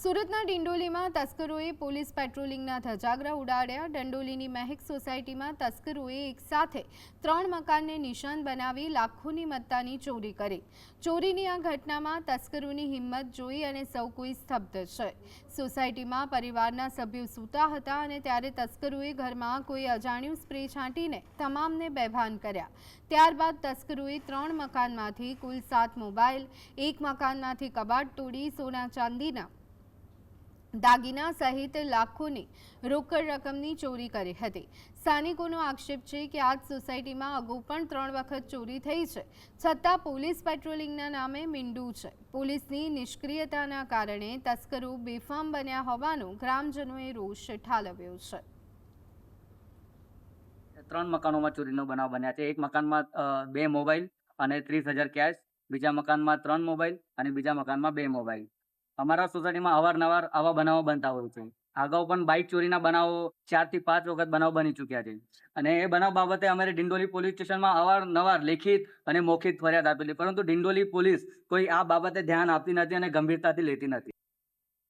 સુરતના ડિંડોલીમાં તસ્કરોએ પોલીસ પેટ્રોલિંગના ધજાગરા ઉડાડ્યા। ડિંડોલીની મહેક સોસાયટીમાં તસ્કરોએ એકસાથે 3 મકાનને નિશાન બનાવી લાખોની મત્તાની ચોરી કરી। ચોરીની આ ઘટનામાં તસ્કરોની હિંમત જોઈ અને સૌ કોઈ સ્તબ્ધ છે। સોસાયટીમાં પરિવારના સભ્યો સૂતા હતા અને ત્યારે તસ્કરોએ ઘરમાં કોઈ અજાણ્યું સ્પ્રે છાંટીને તમામને બેભાન કર્યા। ત્યારબાદ તસ્કરોએ 3 મકાનમાંથી કુલ 7 મોબાઈલ, 1 મકાનમાંથી કબાટ તોડી સોના ચાંદીના દાગીના સહિત લાખોની રોકડ રકમની ચોરી કરી હતી। સ્થાનિકોનો આક્ષેપ છે કે આ સોસાયટીમાં અગાઉ પણ 3 વખત ચોરી થઈ છે, છતાં પોલીસ પેટ્રોલિંગના નામે મીંડું છે। પોલીસની નિષ્ક્રિયતાના કારણે તસ્કરો બેફામ બન્યા હોવાનો ગ્રામજનોએ રોષ ઠાલવ્યો છે। 3 મકાનોમાં ચોરીનો બનાવ બન્યા છે। એક મકાનમાં 2 મોબાઈલ અને 30,000 કેશ, બીજા મકાનમાં 3 મોબાઈલ અને બીજા મકાનમાં 2 મોબાઈલ। અમારા સોસાયટીમાં અવારનવાર આવા બનાવો બનતા હોય છે। અગાઉ પણ બાઇક ચોરીના બનાવો 4 થી 5 વખત બનાવ બની ચૂક્યા છે અને એ બનાવ બાબતે અમારે ડિંડોલી પોલીસ સ્ટેશનમાં અવારનવાર લેખિત અને મૌખિક ફરિયાદ આપેલી, પરંતુ ડિંડોલી પોલીસ કોઈ આ બાબતે ધ્યાન આપતી નથી અને ગંભીરતાથી લેતી નથી।